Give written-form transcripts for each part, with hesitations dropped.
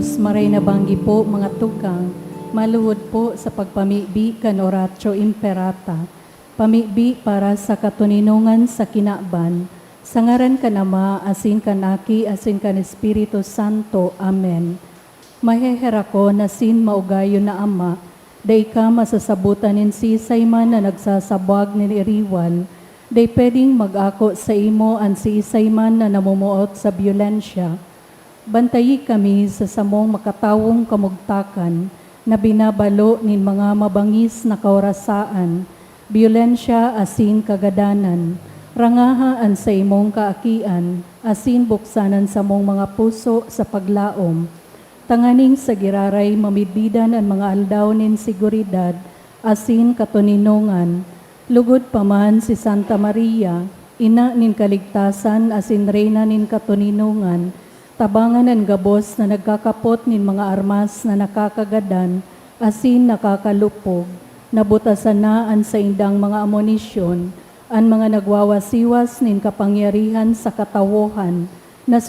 Diyos, maray na banggi po mga tukang, maluhod po sa pagpamibi kan oratio imperata, pamibi para sa katuninungan sa kinaban, sa ngaran ka Ama, asin kanaki, asin kan Espiritu Santo. Amen. Mahehera ko na sin maugayo na Ama, day ka masasabutan nin sisay man na nagsasabwag ni iriwan, day pwedeng mag-ako sa imo an sisay man na namumuot sa biolensya. Bantayi kami sa samong makatawong kamugtakan na binabalo nin mga mabangis na kaorasaan, biolensya asin kagadanan, rangahaan sa imong kaakian, asin buksanan sa mong mga puso sa paglaom, tanganing sa giraray mamidbidan ang mga aldaw nin seguridad, asin katuninungan, lugod paman si Santa Maria, ina nin kaligtasan, asin reyna nin katuninungan, tabangan ang gabos na nagkakapot nin mga armas na nakakagadan, asin nakakalupog, nabutasan na an sa indang mga amonisyon, ang mga nagwawasiwas nin kapangyarihan sa katawohan, na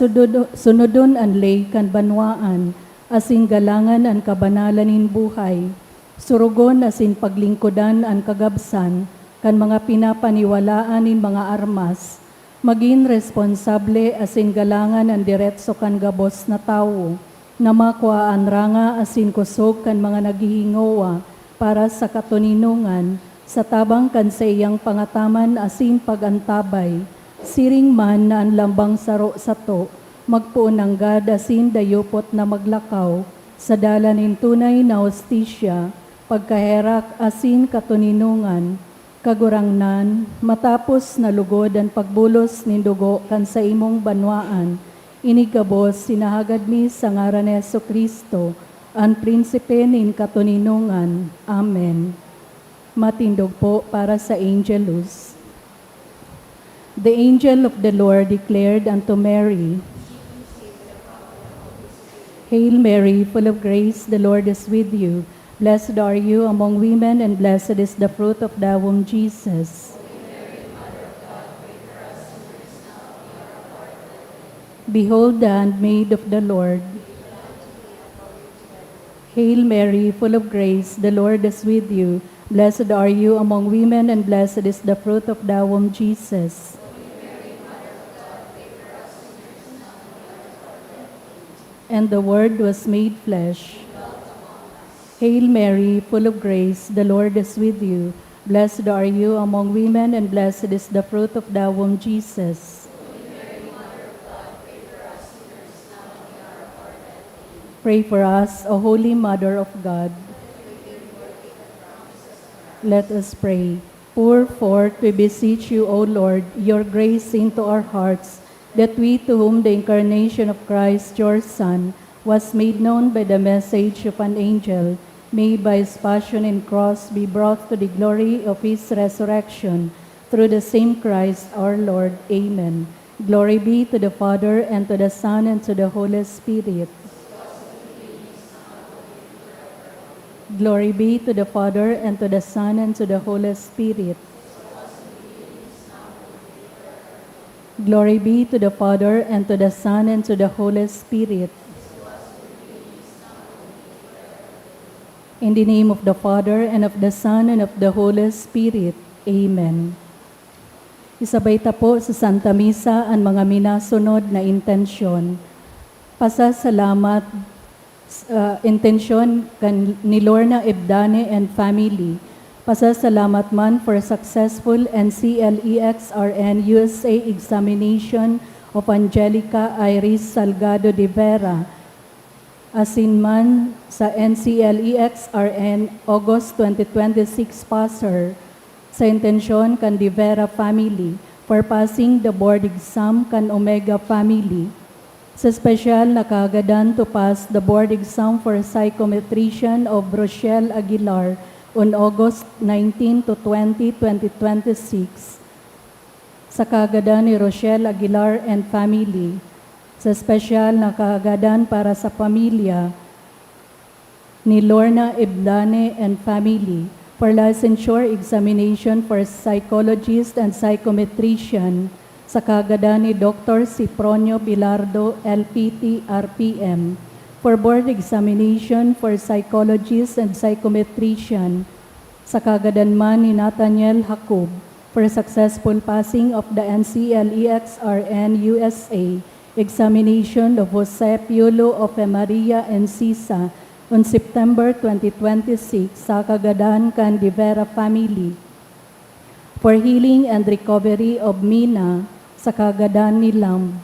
sunodon ang lay kan banwaan, asin galangan ang kabanalan nin buhay, surugon asin paglingkodan ang kagabsan, kan mga pinapaniwalaan nin mga armas, maging responsable asin galangan ang diretso kan gabos na tao, na makuhaan ranga asin kusog kan mga naghihingowa para sa katuninungan, sa tabang kan sa iyang pangataman asin pagantabay, siring man na ang lambang saro sa to, magpuunanggad asin dayupot na maglakaw, sa dalanin tunay na hostisya, pagkaherak asin katuninungan, kagurangnan, matapos na lugod ang pagbulos nin dugo kan sa imong banwaan, inigabos sinahagad mi sa ngaran ni Jesucristo, ang prinsipe nin katuninungan. Amen. Matindog po para sa Angelus. The angel of the Lord declared unto Mary, Hail Mary, full of grace, the Lord is with you. Blessed are you among women, and blessed is the fruit of thy womb, Jesus. Behold the handmaid of the Lord. Hail Mary, full of grace, the Lord is with you. Blessed are you among women, and blessed is the fruit of thy womb, Jesus. And the Word was made flesh. Hail Mary, full of grace, the Lord is with you. Blessed are you among women, and blessed is the fruit of thy womb, Jesus. Pray for us, O Holy Mother of God. Let us pray. Pour forth, we beseech you, O Lord, your grace into our hearts, that we, to whom the incarnation of Christ, your Son, was made known by the message of an angel, may by his passion and cross be brought to the glory of his resurrection, through the same Christ our Lord. Amen. Glory be to the Father, and to the Son, and to the Holy Spirit. Glory be to the Father, and to the Son, and to the Holy Spirit. Glory be to the Father, and to the Son, and to the Holy Spirit. In the name of the Father, and of the Son, and of the Holy Spirit. Amen. Isabay ta po sa Santa Misa ang mga minasunod na intensyon. Pasasalamat, intensyon ni Lorna Ebdane and family. Pasasalamat man for successful NCLEX-RN USA examination of Angelica Iris Salgado de Vera, asin man sa NCLEX-RN August 2026 passer, sa intensyon kan de Vera family for passing the board exam kan Omega family, sa special na kaagadan to pass the board exam for psychometrician of Rochelle Aguilar on August 19 to 20, 2026, sa kaagadan ni Rochelle Aguilar and family, sa special na kaagadan para sa pamilya ni Lorna Ebdane and family for licensure examination for psychologist and psychometrician, sa kaagadan ni Dr. Cipronio Bilardo, LPT, RPM, for board examination for psychologist and psychometrician sa kagadanman ni Nathaniel Jacob for successful passing of the NCLEXRN USA examination of Jose Piolo of Maria Encisa on September 2026 sa kagadan kan Divera family for healing and recovery of Mina sa kagadan ni Lam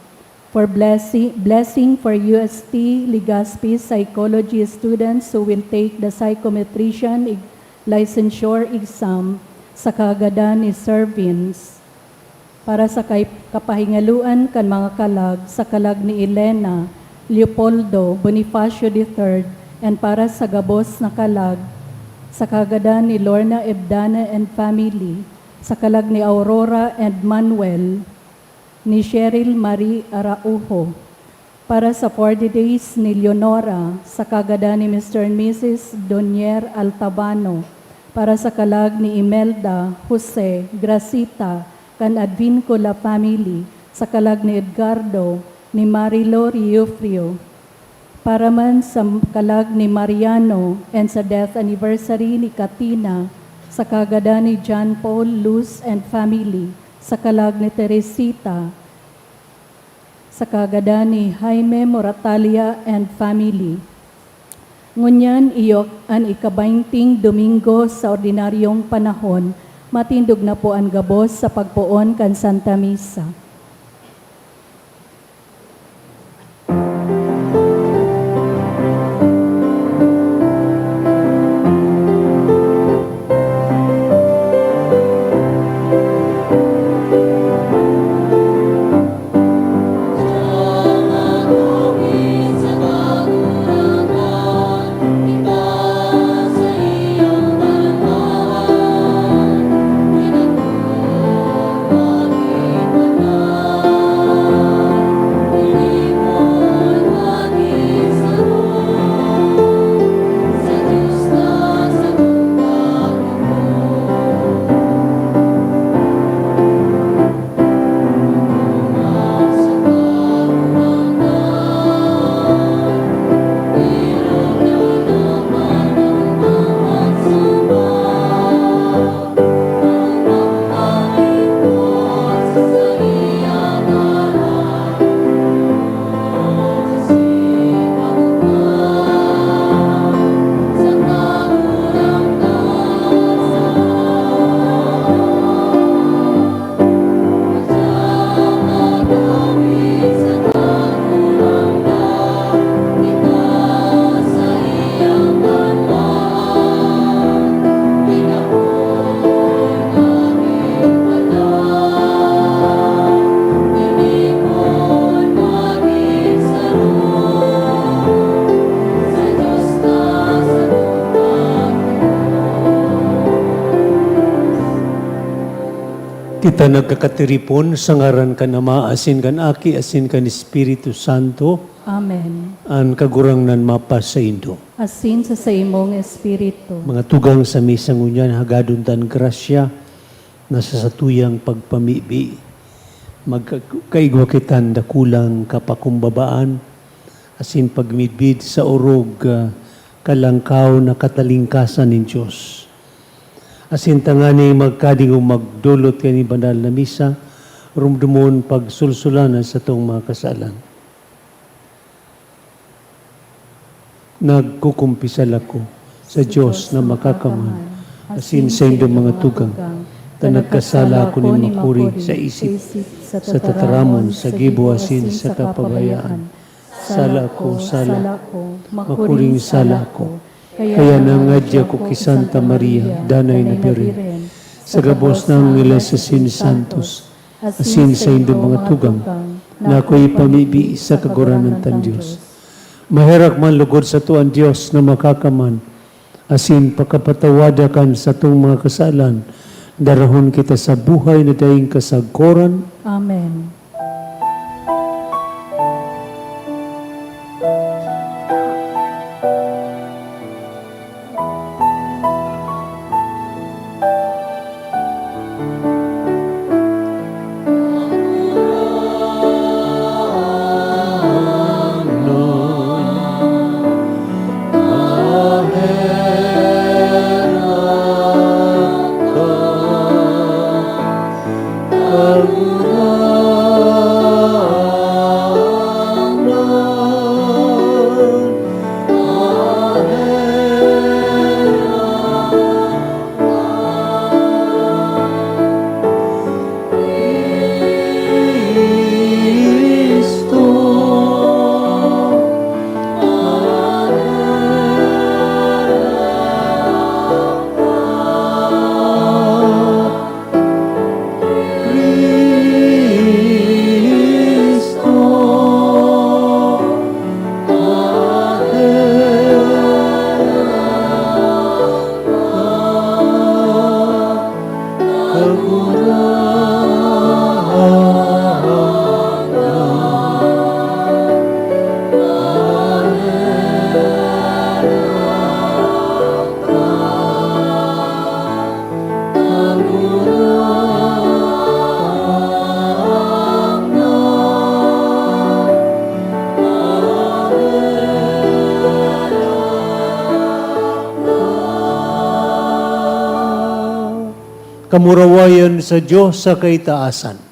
for blessing for UST Legazpi psychology students who will take the psychometrician licensure exam sa kagadan ni Sir Vince para sa kapahingaluan kan mga kalag sa kalag ni Elena Leopoldo Bonifacio III and para sa gabos na kalag sa kagadan ni Lorna Ebdana and family sa kalag ni Aurora and Manuel ni Cheryl Marie Araujo para sa 40 days ni Leonora sa kagadan ni Mr. and Mrs. Donier Altabano para sa kalag ni Imelda Jose Gracita kan Advincula family sa kalag ni Edgardo ni Marilo Riofrio para man sa kalag ni Mariano and sa death anniversary ni Katina sa kagadan ni John Paul Luz and family sa kalag ni Teresita sa kagadan ni Jaime Moratalia and family. Ngunyan iyok an ika-20 Domingo sa ordinaryong panahon, matindog na po ang gabos sa pagpuon kan Santa Misa. Kita nagkakatiripon sa ngaran ka na maasin kan aki, asin kan Espiritu Santo, Amen. an kagurangnan mapas sa Indo. Asin sa imong espiritu. Mga tugang sa misang unyan, hagadon tan grasya, nasa satuyang pagpamibi, magkaigwa kitan dakulang kapakumbabaan, asin pagmidbid sa orog, kalangkaw na katalingkasan ng Diyos. Asin tangani magkading magdulot kani banal na misa, rumdumon pagsulsulanan sa tong mga kasalan. Nagkukumpisal ako sa Diyos na makakaman, asin sa indong mga tugang, na nagkasala ako ni makuri sa isip, sa tataramon, sa gibo asin sa kapabayaan. Sala ko, makuring sala ko. Kaya nangadya ko kay Santa Maria, Danay na Birhen, sa gabos ng Ilasasin Santos, asin sa indong mga tugang, na ako'y pamibi sa kaguranan tan Diyos. Maherak man lugod sa tuan Diyos na makakaman, asin pakapatawadakan sa itong mga kasalan, darahon kita sa buhay na daing kasagkoran. Amen. kamurawayan sa Diyos sa kaitaasan.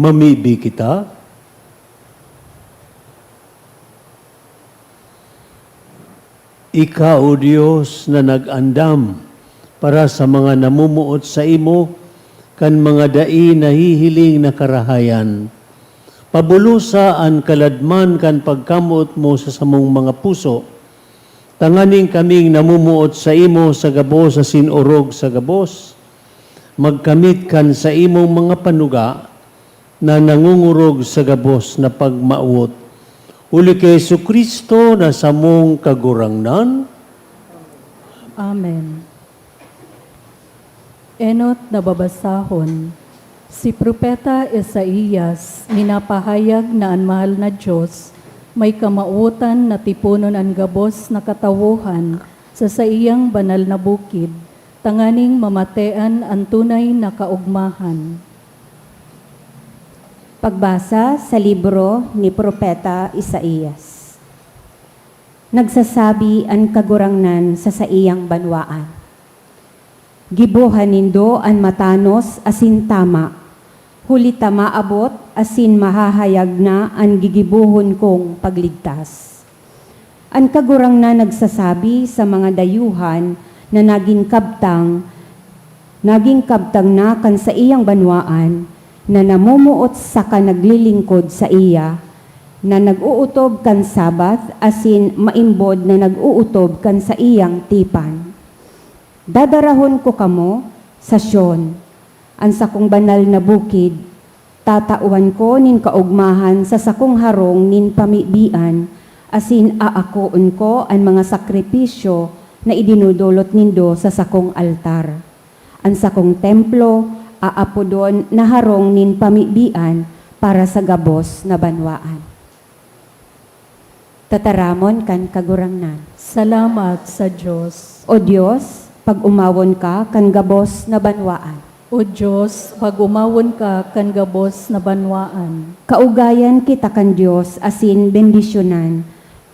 Mamibi kita. Ikaw, O Diyos, na nag-andam para sa mga namumuot sa imo, kan mga dai nahihiling na karahayan. Pabulusa ang kaladman kan pagkamot mo sa samong mga puso. Tanganing kaming namumuot sa imo sa gabos sa sinurog sa gabos. Magkamit kan sa imong mga panuga na nangungurog sa gabos na pagmauot. Uli kay Jesucristo na samong kagurangnan. Amen. Enot na babasahon, si Propeta Isaías minapahayag na ang mahal na Diyos may kamautan na tipunon ang gabos na katawuhan sa iyang banal na bukid, tanganing mamatean ang tunay na kaugmahan. Pagbasa sa libro ni Propeta Isaías. Nagsasabi ang kagurangnan sa iyang banwaan. Gibuhan nindo an matanos asin tama, huli tama abot asin mahahayag na ang gigibuhon kong pagligtas. Ang kagurangnan nagsasabi sa mga dayuhan na naging kabtang na kan sa iyang banwaan, na namumuot sa kanaglilingkod sa iya, na nag-uutob kan Sabath, asin maimbod na nag-uutob kan sa iyang tipan. Dadarahon ko kamo sa Sion, ang sakong banal na bukid, tatauhan ko nin kaugmahan sa sakong harong nin pamibian, asin aakoon ko ang mga sakripisyo na idinudulot nindo sa sakong altar. Ang sakong templo, aapodon na harong nin pamibian para sa gabos na banwaan. Tataramon kan kagurangnan. Salamat sa Diyos. O Diyos, pag umawon ka kan gabos na banwaan. O Diyos, pag umawon ka kan gabos na banwaan. Kaugayan kita kan Diyos asin bendisyonan,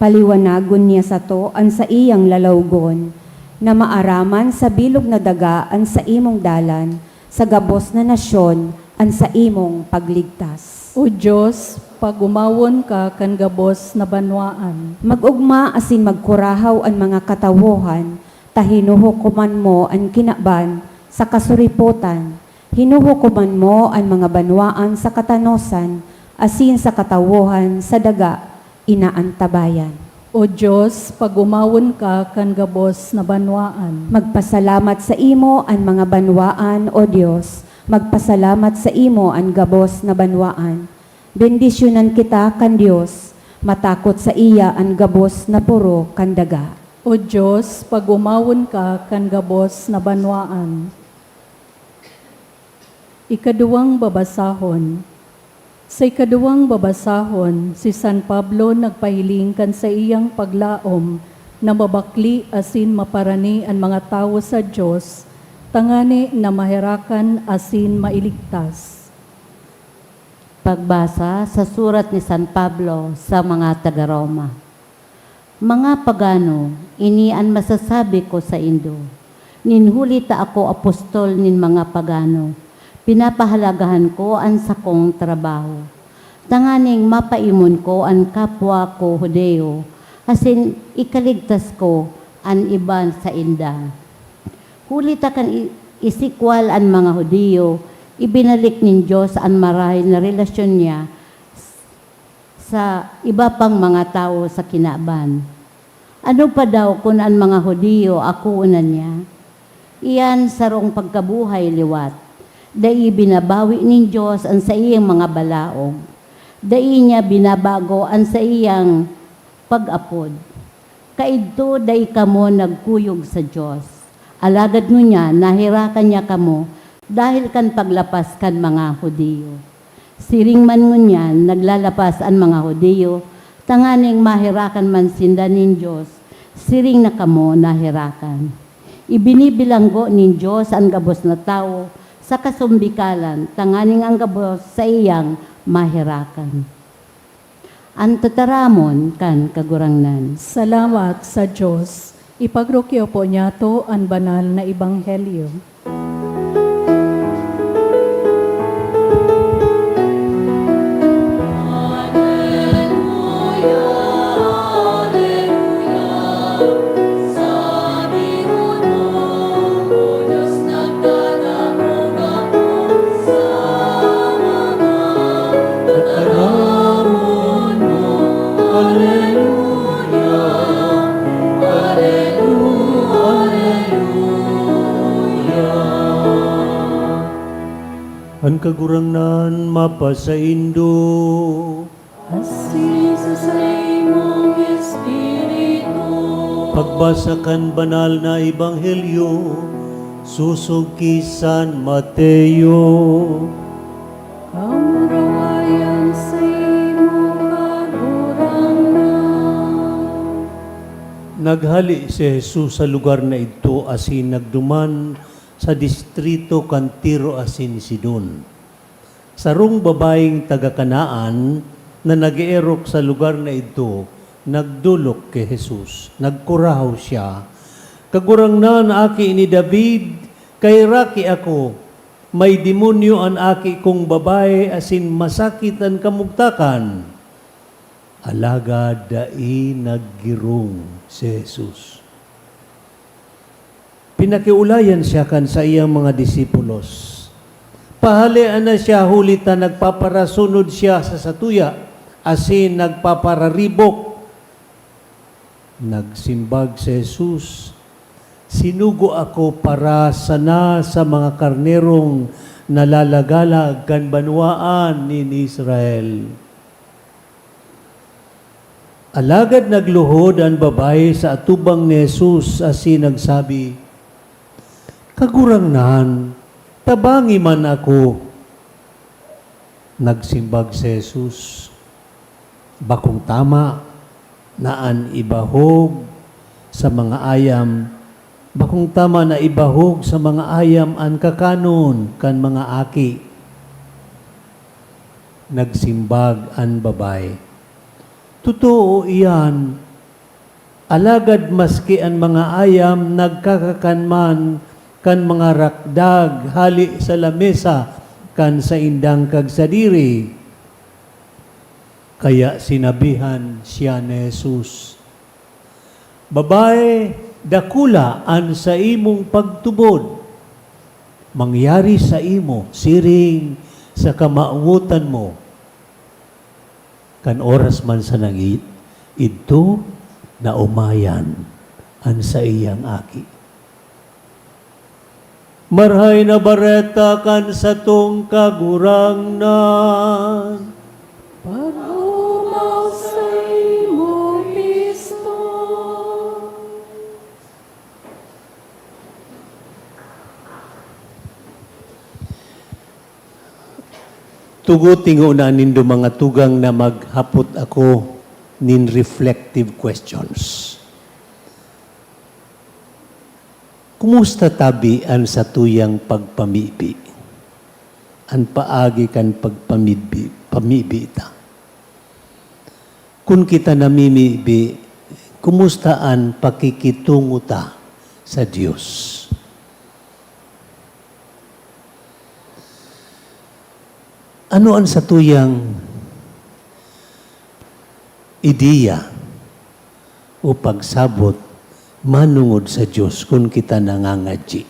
paliwanagon niya sa to an sa iyang lalawgon, na maaraman sa bilog na daga an sa imong dalan, sa gabos na nasyon an sa imong pagligtas. O Diyos, pag umawon ka kan gabos na banwaan. Magugma asin magkurahaw ang mga katawohan, tahinuhukuman mo ang kinaban sa kasuriputan, hinuhukuman mo ang mga banwaan sa katanosan, asin sa katawohan sa daga, inaantabayan. O Diyos, pag umawon ka kan gabos na banwaan. Magpasalamat sa imo ang mga banwaan, O Diyos, magpasalamat sa imo ang gabos na banwaan. Bendisyonan kita kan Diyos, matakot sa iya ang gabos na puro kan daga. O Diyos, pag umawon ka kan gabos na banwaan. Ikaduwang babasahon. Sa ikaduwang babasahon, si San Pablo nagpahiling kan sa iyang paglaom na mabakli asin maparani ang mga tao sa Diyos, tangani na mahirakan asin mailigtas. Pagbasa sa surat ni San Pablo sa mga taga-Roma. Mga pagano, ini ang masasabi ko sa indo. Ninhulita ako apostol nin mga pagano. Pinapahalagahan ko ang sakong trabaho. Tanganing mapaimon ko ang kapwa ko Hudeo, asin ikaligtas ko ang iban sa inda. Hulita kan isikwal ang mga Hudeo, ibinalik nin Diyos ang marahil na relasyon niya sa iba pang mga tao sa kinaban. Ano pa daw kung ang mga Hudyo akuunan niya? Iyan sarong pagkabuhay liwat. Dai binabawi nin Diyos ang sa iyang mga balaog. Dai niya binabago ang sa iyang pag-apod. Kaidto dai kamo nagkuyog sa Diyos. Alagad mo niya, nahirakan niya kamo dahil kan paglapas kan mga Hudyo. Siring man ngunyan, naglalapas ang mga Hudyo, tanganing mahirakan man sinda nin Diyos, siring na kamo nahirakan. Ibinibilanggo nin Diyos ang gabos na tao sa kasumbikalan, tanganing ang gabos sa iyang mahirakan. Ang tataramon kan kagurangnan. Salamat sa Diyos. Ipagrokyo po niya to ang banal na ebanghelyo. Ang kagurangnan mapasaindo. Asisa sa imong Espiritu. Pagbasa kan banal na ebanghelyo, susog ki San Mateo. Kamurawayan sa imong kagurangnan. Naghali si Jesus sa lugar na ito asin nagduman sa distrito kan Tiro asin Sidon. Sarong babaeng taga-Kanaan na nag-eerok sa lugar na ito, nagdulok kay Jesus. Nagkurahaw siya. Kagurangnan aki ni David, kay raki ako, may demonyo an aki kong babae asin masakit ang kamugtakan. Alagad dai naggirong si Jesus. Pinakiulayan siya kan sa iyang mga disipulos. Pahalian na siya hulita nagpaparasunod siya sa satuya, asin nagpapararibok. Nagsimbag si Jesus, sinugo ako para sana sa mga karnerong nalalagalag kan banwaan ni Israel. Alagad nagluhod ang babae sa atubang ni Jesus asin nagsabi, kagurangnan, tabangi man ako. Nagsimbag si Jesus, bakong tama, naan ibahog sa mga ayam, bakong tama na ibahog sa mga ayam an kakanon kan mga aki. Nagsimbag an babae, totoo iyan, alagad maski ang mga ayam nagkakakanman kan mga rakdag hali sa lamesa kan sa indang kagsadiri. Kaya sinabihan siya ni Jesus, babae, dakula an sa imong pagtubod. Mangyari sa imo, siring sa kamautan mo. Kan oras man sa nangit, ito na umayan an sa iyang aki. Marhay na bareta kan sa tong kagurangnan. Paghumaw sa imo, Kristo. Tuguting una nindo mga tugang na maghapot ako nin reflective questions. Kumusta tabi an sa tuyang pagpamibi? An paagi kan pamibi ta. Kung kita namimibi, kumusta an pakikitungo ta sa Diyos? Ano ang sa tuyang ideya o pagsabot manungod sa Diyos kung kita nangangadji?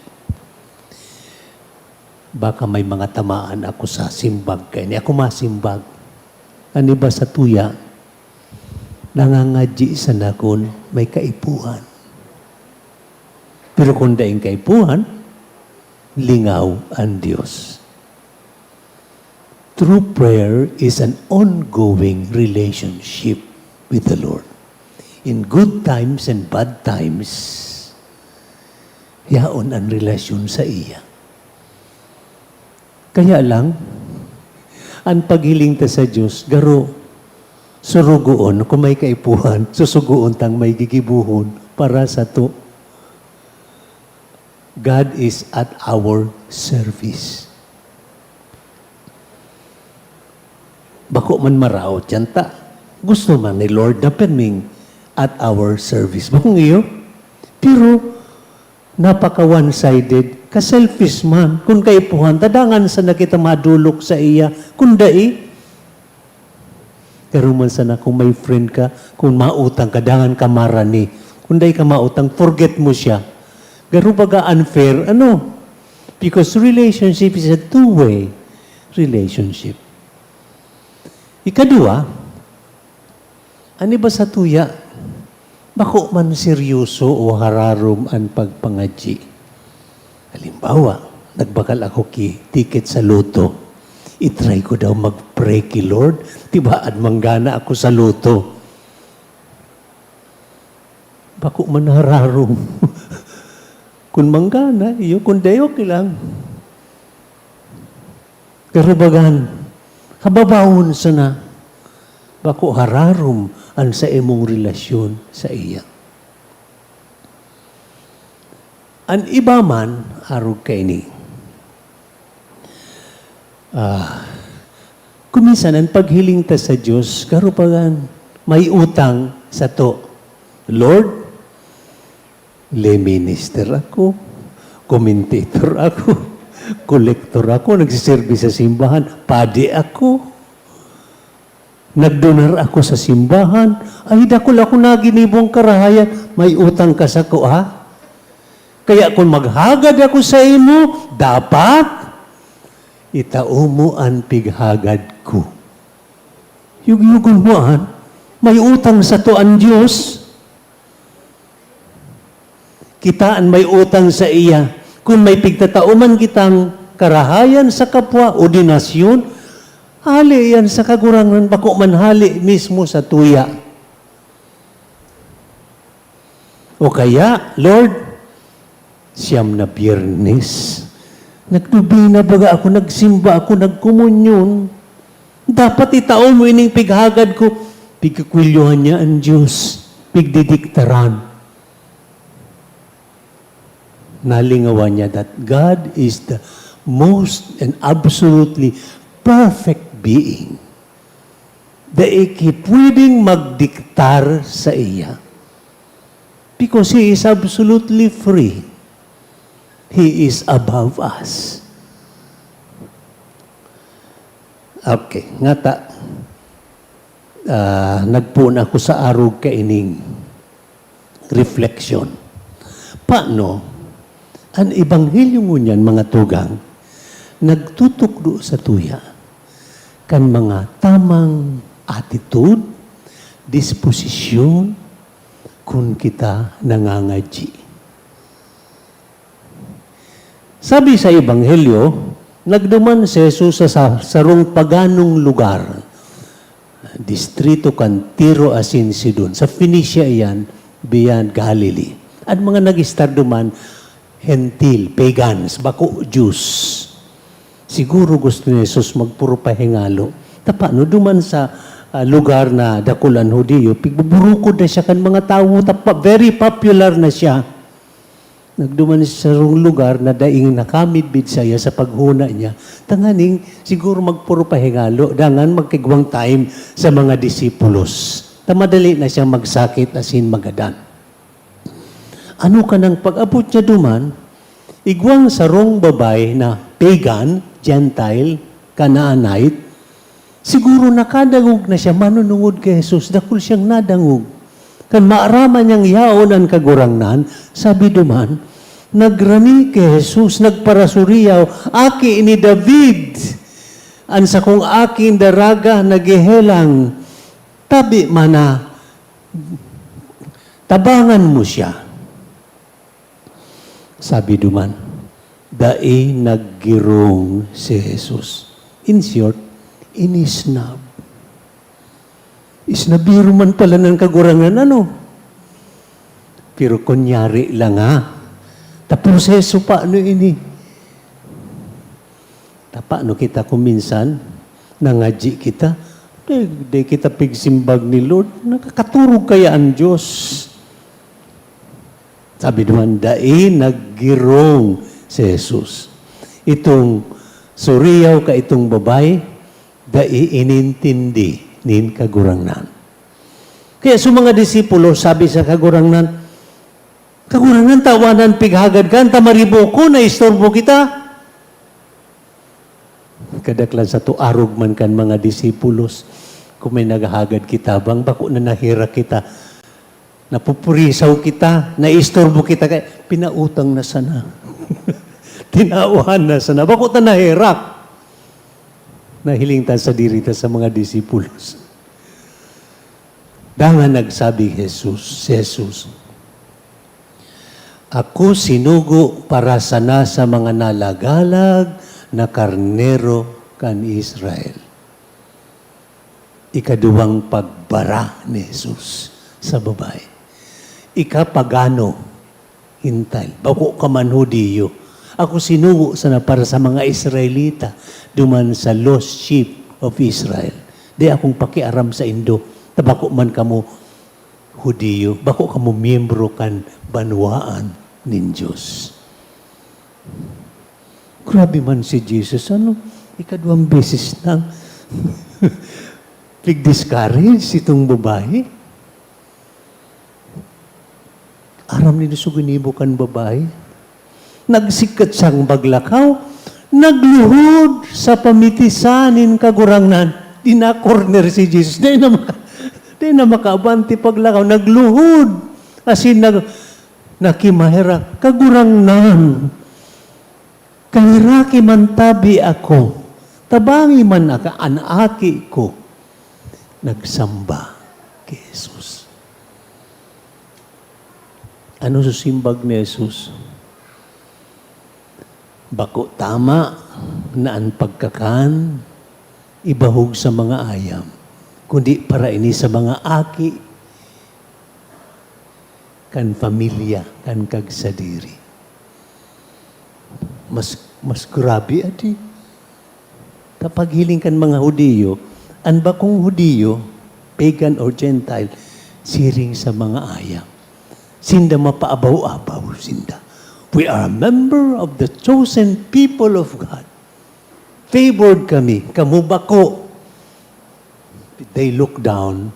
Baka may mga tamaan ako sa simbag kay ni ako masimbag. Ano ba sa tuya? Nangangadji sa nakon may kaipuhan. Pero kung daing kaipuhan, lingaw ang Diyos. True prayer is an ongoing relationship with the Lord. In good times and bad times, yaon ang relasyon sa iya. Kaya lang, ang paghiling ta sa Diyos, garo, surugoon, kung may kaipuhan, susugoon tang may gigibuhon para sa to. God is at our service. Bako man maraot yan ta. Gusto man ni Lord na perming at our service. Bakong iyo? Pero, napaka one-sided, ka-selfish man. Kung kaipuhan, tadangan sa nakita madulok sa iya. Kung dai, pero man sana kung may friend ka, kung mautang, kadangan ka marani. Kung dai ka mautang, forget mo siya. Garo baga unfair, ano? Because relationship is a two-way relationship. Ikadua, ani ba sa tuya, bako man seryoso o hararom ang pagpangadji. Halimbawa, nagbakal ako ticket sa loto. I-try ko daw mag-pray kay Lord. Tibaan manggana ako sa loto. Bako man hararom. Kung manggana, iyo, kung dayo kilang. Karabagan, hababawon sana. Bako hararom ang sa imong relasyon sa iya. Ang iba man, arog kay ni. Kuminsan, ang paghiling ta sa Diyos, karupagan, may utang sa to. Lord, lay minister ako, commentator ako, kolektor ako, nagsiservice sa simbahan, padi ako, nagdonar ako sa simbahan, ay dakol ako naginibong karahayan, may utang ka sa ko, ha? Kaya kung maghagad ako sa imo, dapat itao mo ang pighagad ko. Yugyugon mo, may utang sa to ang Diyos. Kitaan may utang sa iya. Kung may pigtatauman kitang karahayan sa kapwa o dinasyon, hali yan sa kagurangan, bako manhali mismo sa tuya. O kaya, Lord, siyam na Biyernes, nagdubina baga ako, nagsimba ako, nagkomunyon. Dapat itao mo ining pighagad ko. Pigkakwilyohan niya ang Diyos. Pigdidiktaran. Nalingawan niya that God is the most and absolutely perfect being. Daiki pwedeng magdiktar sa iya. Because He is absolutely free. He is above us. Okay, ngata. Nagpuna ako sa arog kaining reflection. Paano ang ebanghelyo ngunyan, mga tugang, nagtutukdo sa tuya kan mga tamang attitude, disposisyon, kung kita nangangadji. Sabi sa ebanghelyo, nagduman si Jesus sa sarong paganong lugar, distrito kan Tiro asin Sidon. Sa Phoenicia iyan, beyond Galilee. At mga nag-star duman, hentil, pagans, bako Jews. Siguro gusto ni Jesus magpuro pahingalo. Tapano, duman sa lugar na dakulan Hudiyo, pigbuburukod na siya kan mga tao, very popular na siya. Nagduman siya sa lugar na daing nakamidbid siya sa paghuna niya. Tanganing, siguro magpuro pahingalo, dangan magkigwang time sa mga disipulos. Tamadali na siya magsakit asin magadan. Ano ka nang pag-abot niya duman, igwang sarong babay na pagan, Gentile, Canaanite, siguro nakadangog na siya, manunungod kay Jesus, dakul siyang nadangog. Kan maaraman niyang yaon ang kagurangnan, sabi duman, nagrani kay Jesus, nagparasuriyaw, aki ni David, ansa kong aking daraga nagihelang, tabi mana, tabangan mo siya. Sabi duman, dai naggirong si Jesus. In short, inisnab. Isnabiro man pala ng kagurangan, ano? Pero kunyari lang, taproseso pa, ano ini? Paano kita kuminsan, nangadji kita, di kita pigsimbag ni Lord, nakakaturog kaya ang Diyos. Sabi naman, dai naggirong si Jesus. Itong suriyaw ka itong babae, dai inintindi nin kagurangnan. Kaya sa mga disipulo, sabi sa kagurangnan, kagurangnan tawanan pighagad kan, tamaribo ko, na istorbo kita. Kadaklan sa tuarog man kan mga disipulos, kung may naghagad kita, bang bako na nahira kita, napupurisaw kita, naistorbo kita, kaya pinautang na sana. Tinauhan na sana. Bako ta nahirap. Nahiling ta sa dirita sa mga disipulos. Dangan nagsabi Jesus, ako sinugo para sana sa mga nalagalag na karnero kan Israel. Ikaduwang pagbara ni Jesus sa babae. Ikapagano, hintal. Bako ka man Hudiyo. Ako sinugo sana para sa mga Israelita duman sa lost sheep of Israel. Di akong pakiaram sa Indo. Tabako man kamo Hudiyo. Bako kamo miyembro kan banwaan nin Diyos. Grabe man si Jesus. Ano? Ikaduwang beses na pig-discourage itong babae. Aram ni Nasuganibo kan babae. Nagsikat siyang baglakaw. Nagluhod sa pamitisanin kagurangnan. Di na corner si Jesus. Di na makabanti paglakaw. Nagluhod. Asin nakimahira. Kagurangnan. Kahiraki man tabi ako. Tabangi man aka anaki ko. nagsamba kay Jesus. Ano susimbag ni Jesus? Bako tama na ang pagkakan ibahog sa mga ayam, kundi para ini sa mga aki, kan pamilya, kan kagsadiri. Mas grabe adi. Kapag hiling kan mga Hudiyo, an bakong Hudiyo, pagan or Gentile, siring sa mga ayam. Sinda mapaabaw-abaw, sinda. We are a member of the chosen people of God. Favored kami, kamu bako. They look down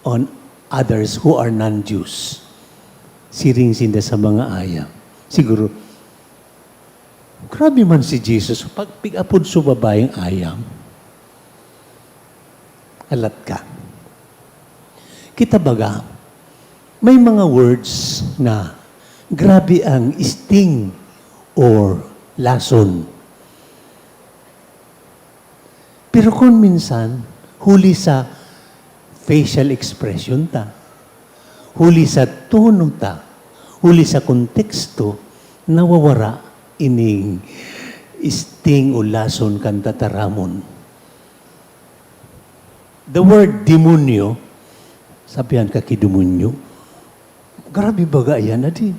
on others who are non-Jews. Siring sinda sa mga ayam. Siguro, grabe man si Jesus, pag pig-apod sa babaeng ayam, alat ka. Kita baga, may mga words na grabe ang sting or lason. Pero kung minsan, huli sa facial expression ta, huli sa tono ta, huli sa konteksto, nawawara ining sting o lason kan tataramon. The word demonyo, sabihan ka kidemonyo, grabe baga yan na di.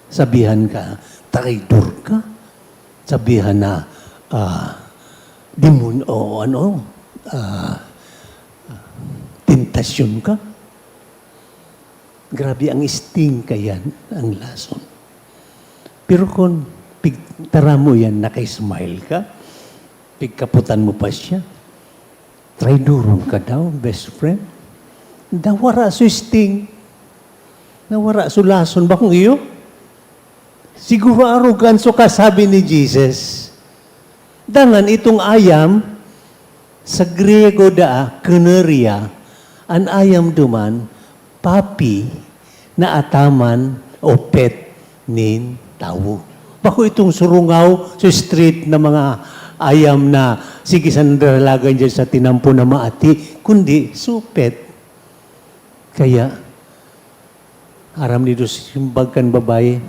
Sabihan ka, traidor ka. Sabihan na, demonyo, o tentasyon ka. Grabe ang sting kayan, ang lason. Pero kung pigtara mo yan, naka-smile ka, pigkaputan mo pa siya, traidoron ka daw, best friend. Nawara sa sting. Nawara sa lason. Bakong iyo? Siguro arroganso ka, sabi ni Jesus. Dangan itong ayam, sa Griego kuneria, ang ayam duman, papi na ataman o pet nin tao. Bako itong surungaw sa street na mga ayam na sige sandalagan dyan sa tinampo na maati, kundi supet. Kaya, aram nito simbag kan babae,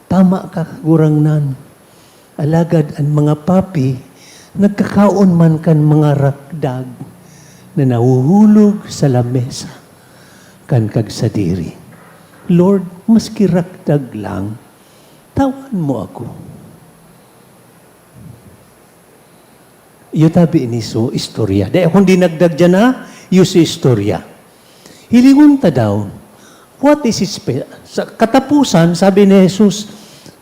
tama ka gurang nan. Alagad ang mga papi, nagkakaon man kan mga rakdag na nahuhulog sa lamesa kan kagsadiri. Lord, maski rakdag lang, tawan mo ako. Iyo tabi ini so istorya. Dahil kung di nagdag dyan na, iyo si istorya. Hilingon ta daw, what is his sa katapusan, sabi ni Jesus,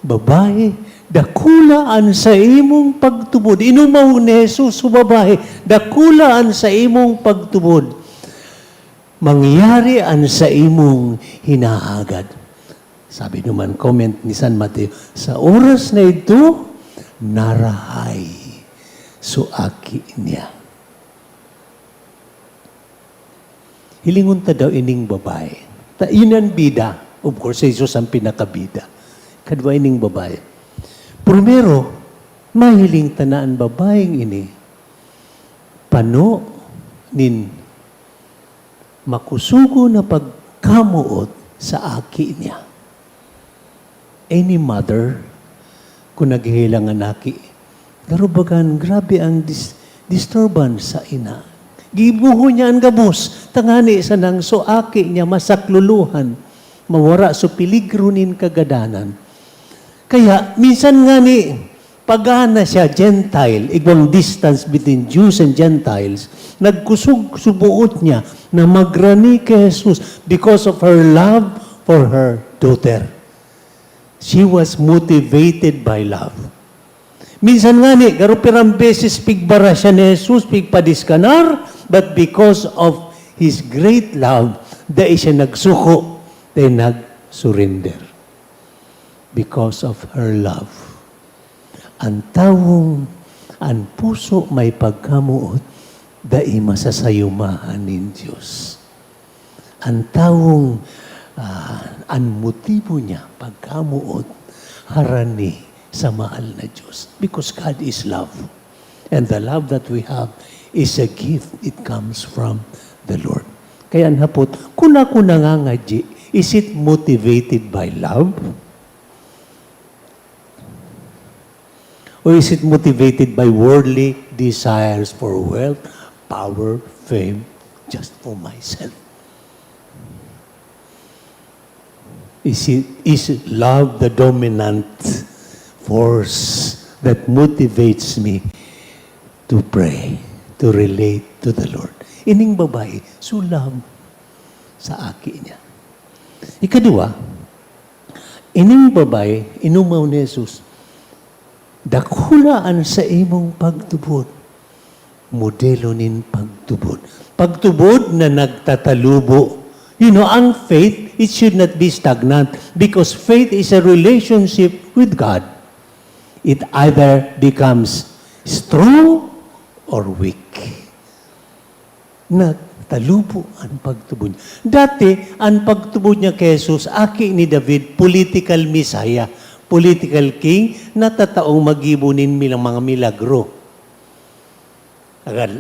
babae, dakulaan sa imong pagtubod. Inumaw ni Jesus, babae, dakulaan sa imong pagtubod. Mangyari an sa imong hinahagad. Sabi naman, comment ni San Mateo, sa oras na ito, narahay suaki niya. Hilingon ta daw ining babae. Yun ang bida. Of course, Jesus ang pinakabida. Kadwa ining babae. Primero, mahiling tanaan babaeng ini. Pano nin makusugo na pagkamuot sa aki niya. Any mother, kung naghihilang ang aki, garubagan, grabe ang disturbance sa ina. Gibuho niya ang gabos, tangani sa nang suaki niya masakluluhan, mawara so piligrunin kagadanan. Kaya, minsan nga ni, pagana siya, Gentile, igwang distance between Jews and Gentiles, nagkusog subuot niya na magrani kay Jesus because of her love for her daughter. She was motivated by love. Minsan nga ni, garupirang beses pigbara siya ni Jesus, pigpadiskanar, but because of His great love, dahil siya nagsuko, dahil nag-surrender. Because of her love. Ang tawong, ang puso may pagkamuot, dahil masasayumahan ng Diyos. Ang tawong, ang motibo niya, pagkamuot, harani sa mahal na Diyos. Because God is love. And the love that we have is a gift. It comes from the Lord. Kaya hapot, kuna nga nga, is it motivated by love? Or is it motivated by worldly desires for wealth, power, fame, just for myself? Is love the dominant force that motivates me to pray, to relate to the Lord? Ining babae, love sa aki niya. Ikadua, ining babae, inumaw ni Jesus, dakulaan sa imong pagtubod. Modelo nin pagtubod. Pagtubod na nagtatalubo. You know, ang faith, it should not be stagnant because faith is a relationship with God. It either becomes strong or weak. Nagtalubo ang pagtubod niya. Dati, ang pagtubod niya kay Jesus, aki ni David, political messiah, political king, na tataong magibunin milang mga milagro.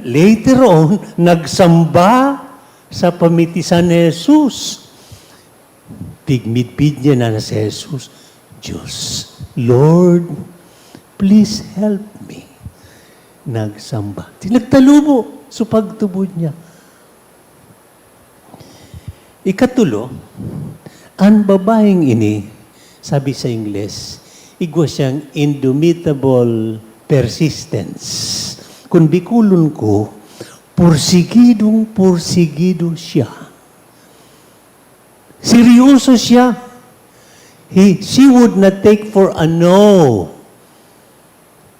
Later on, nagsamba sa pamitisan ni Jesus. Pigmidpid niya na si Jesus, Diyos, Lord, please help me. Nagsamba. Nagtalubo sa pagtubod niya. Ikatulo, ang babaeng ini, sabi sa Ingles, igwa siyang indomitable persistence. Kung bikulon ko, porsigido siya. Seryoso siya. She would not take for a no.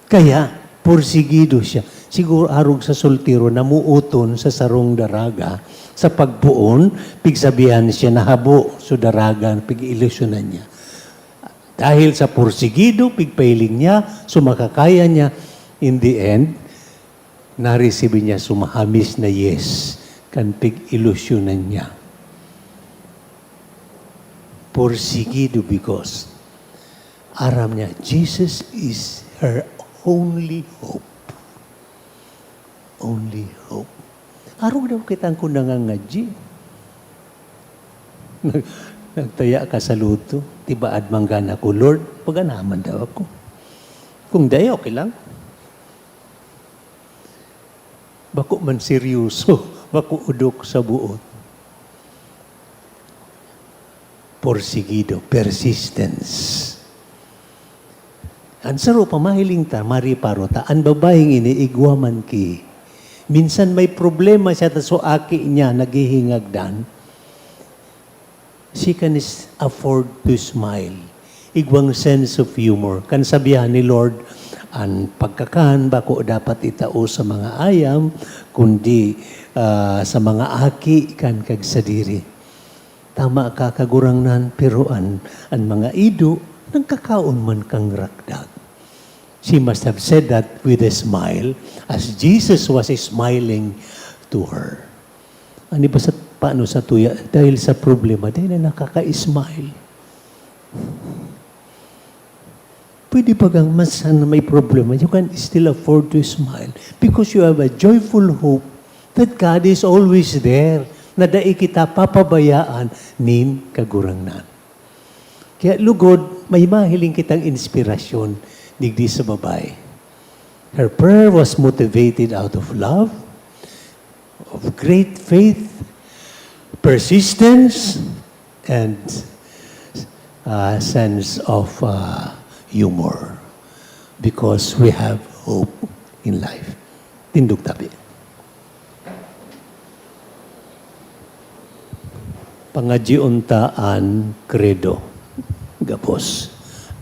Kaya, porsigido siya. Siguro arog sa soltero, namuuton sa sarong daraga, sa pagpuon, pigsabihan siya nahabo sa daraga, pig-ilusyonan niya. Dahil sa porsigido, pigpailing niya, sumakakaya niya, in the end, na-receive niya sumahamis na yes, kan pig-ilusyonan niya. Porsigido because aram niya, Jesus is her only hope. Only hope. Arog daw kitang ko nangangadji. Nagtaya ka sa luto, tibaad manggana ko, Lord, paganaman daw ako. Kung dayo, okay lang. Bako man seryoso, bako udok sa buot. Porsigido, persistence. Ang saro pamahiling ta, mariparota, ang babaeng ini, igwaman ki. Minsan may problema siya, so aki niya, naghihingagdan. She can afford to smile. Igwang sense of humor. Kan sabihan ni Lord, ang pagkakan, bako dapat itao sa mga ayam, kundi sa mga aki, kan kagsadiri. Tama ka kagurangnan, pero ang mga ido, nagkakaon man kang rakdag. She must have said that with a smile, as Jesus was smiling to her. Ano ba paano sa tuya? Dahil sa problema, dahil na nakaka-smile. Pwede pa kang mas may problema, you can still afford to smile because you have a joyful hope that God is always there, na dai kita papabayaan nin kagurangnan. Kaya lugod, may mahiling kitang inspirasyon digdi sa babae. Her prayer was motivated out of love, of great faith, persistence, and sense of humor. Because we have hope in life. Tindog tabi. Pangadjiuntaan credo. Gapos.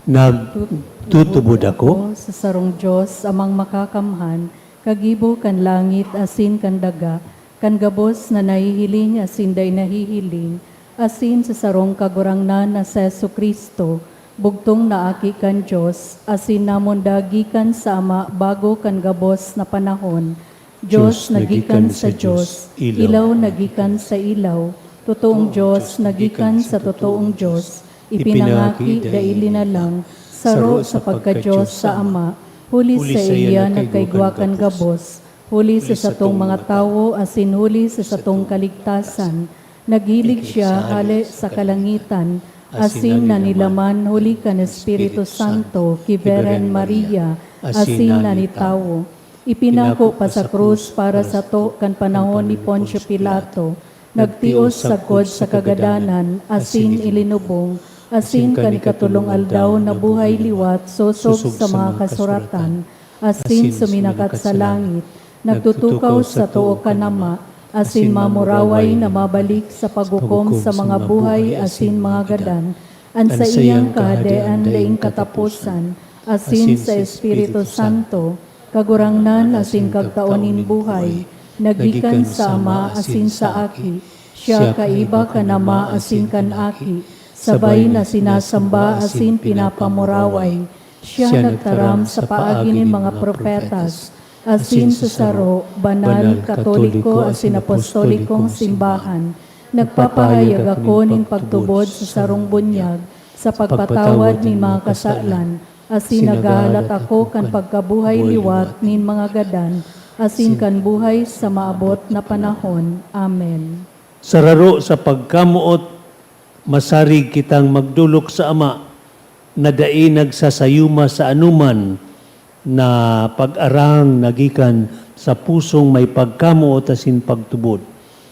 Nagtutubod ako sa sarong Diyos amang makakamhan, kagibo kan langit asin kan daga, kan gabos na nahihiling asin day nahihiling, asin sa sarong kagurangnan na sa Jesucristo, bugtong naaki kan Diyos, asin namon dagikan sa Ama bago kan gabos na panahon. Diyos nagikan sa Diyos, ilaw nagikan sa ilaw, totoong Diyos nagikan sa totoong Diyos, ipinangaki daili na lang, saro sa pagka-Diyos sa Ama, huli sa iya nagkaigwakan gabos, huli sa satong mga tawo, asin huli sa satong kaligtasan. Naghilig siya hali sa kalangitan, asin na nilaman huli kan Espiritu Santo, kiberen Maria, asin na ni tawo. Ipinako pa sa krus para sa to kan panahon ni Poncio Pilato. Nagtios sagkod sa kagadanan, asin ilinubong, asin kanikatulong aldaw na buhay liwat, sosog sa mga kasuratan, asin suminakat sa langit, nagtutukaw sa tuo kanama, asin mamuraway na mabalik sa paghukom sa mga buhay, asin mga gadan, an sa iyang kahadean laing katapusan, asin sa Espiritu Santo, kagurangnan asin kagtaonin buhay, nagikan sa Ama asin sa Aki, siya kaiba kanama asin kan Aki, sabay na sinasamba asin pinapamuraway, siya nagtaram sa paagi ni mga propetas, asin susaro, banal, katoliko, asin apostolikong simbahan, nagpapahayag ako nin pagtubod sa sarong bunyag, sa pagpatawad ni mga kasalan, asin nagahalat ako kan pagkabuhay liwat nin mga gadan, asin kan buhay sa maabot na panahon. Amen. Sararo sa pagkamuot, masarig kitang magdulok sa Ama, na dai nagsasayuma sa anuman na pag-arang nagikan sa pusong may pagkamuot asin pagtubod.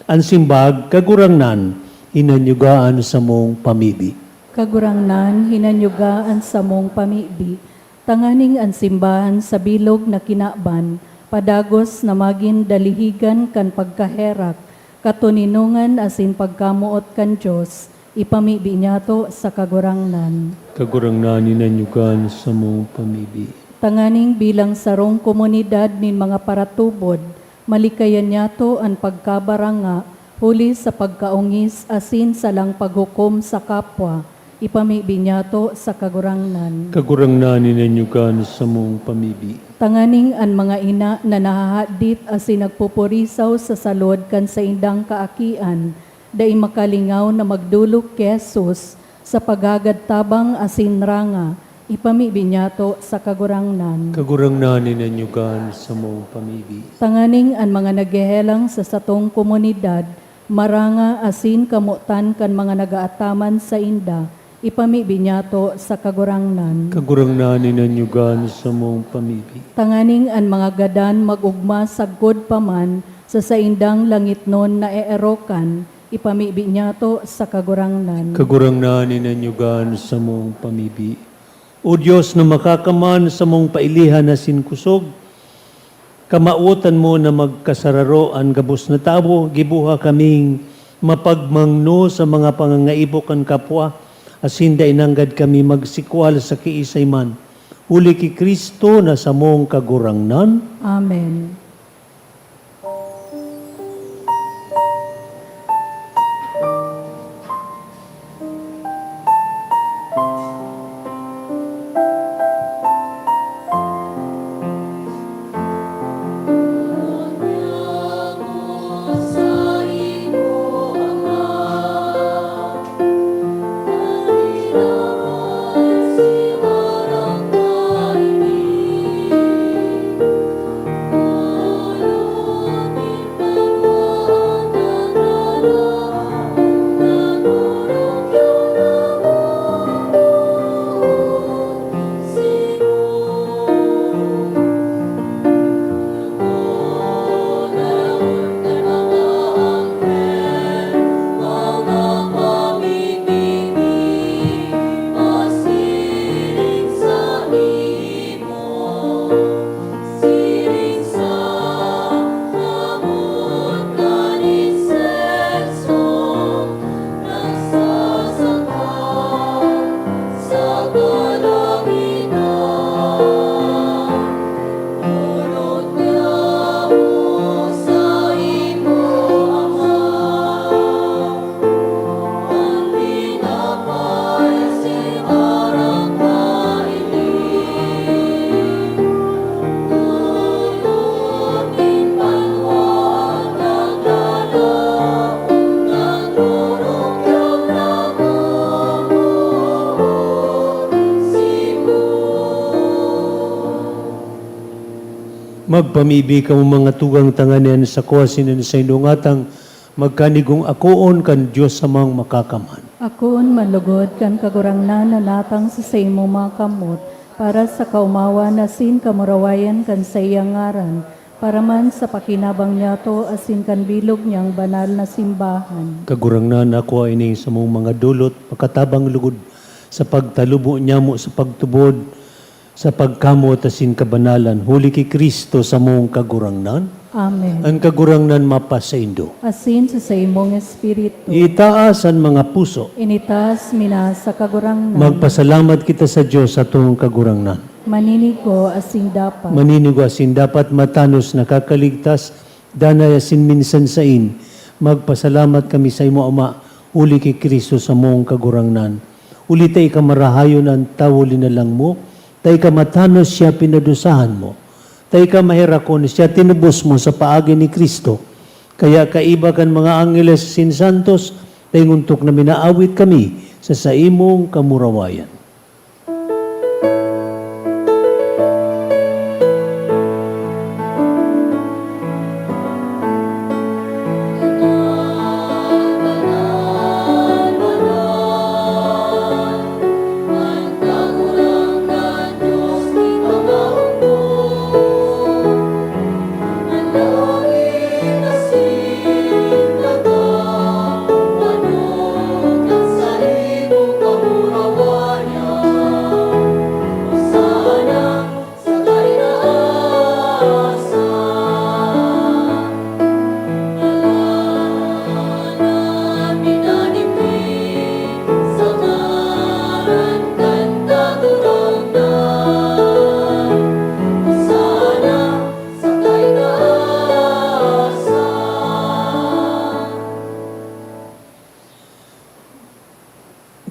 Ang simbag, kagurangnan, hinanyugaan sa mong pamibi. Kagurangnan, hinanyugaan sa mong pamibi, tanganing ang simbahan sa bilog na kinaban, padagos na maging dalihigan kan pagkaherak, katuninungan asin pagkamuot kan Diyos, ipamibi niya to sa kagurangnan. Kagurangnan, hinanyugaan sa mong pamibi. Tanganing bilang sarong komunidad nin mga paratubod, malikayan niya to ang pagkabaranga, huli sa pagkaungis asin salang paghukom sa kapwa, ipamibi niya to sa kagurangnan. Kagurangnan, hinanyugaan sa mong pamibi. Tanganing ang mga ina na nahahadit asin nagpupurisaw sa salod kan sa indang kaakian, dai makalingaw na magdulok kay Jesus sa paghagadtabang asin ranga, ipamibi niya to sa kagurangnan. Kagurangnan, hinanyugaan sa mong pamibi. Tanganing ang mga naghehelang sa satong komunidad, maranga asin kamutan kan mga nagaataman sa inda, ipamibi niya to sa kagurangnan. Kagurangnan, hinanyugaan sa mong pamibi. Tanganing ang mga gadan magugma sagkod paman sa saindang langit nun na eerokan, ipamibi niya to sa kagurangnan. Kagurangnan, hinanyugaan sa mong pamibi. O Diyos na makakaman sa mong pailihan na sinkusog, kamautan mo na magkasararo ang gabos na tao, gibuha kaming mapagmangno sa mga pangangaibok ang kapwa, asin da inanggad kami magsikwal sa kiisay man. Huli ki Kristo na sa mong kagurangnan. Amen. Magpamibi ka mo mga tugang tanganian sa kuwasinan sa indungatang magkanigong akoon kan Diyos samang makakaman. Akoon malugod kan kagurangnan na natang sa imo mga kamot, para sa kaumawa na sin kamurawayan kan sa iyang ngaran, para man sa pakinabang niya to asin kan bilog niyang banal na simbahan. Kagurangnan ako ini sa mong mga dulot, makatabang lugod sa pagtalubo niya mo sa pagtubod, sa pagkamot asin kabanalan, huli kay Kristo sa mong kagurangnan. Amen. Ang kagurangnan mapasaindo. Asin sa imong espiritu, Itaas ang mga puso. initas mina sa kagurangnan, Magpasalamat kita sa Diyos sa itong kagurangnan. maninigo asin dapat. Maninigo asin dapat matanos nakakaligtas, danay asin minsan sain. Magpasalamat kami sa imo Ama, uli kay Kristo sa mong kagurangnan. Uli tay kamarahayon ang tawuli na lang mo, tay kamatanos siya pinadusahan mo. Tay ka mahirakon siya tinubos mo sa paagi ni Kristo. Kaya kaiba kan mga angeles sin santos, tay nguntok na minaawit kami sa imong kamurawayan.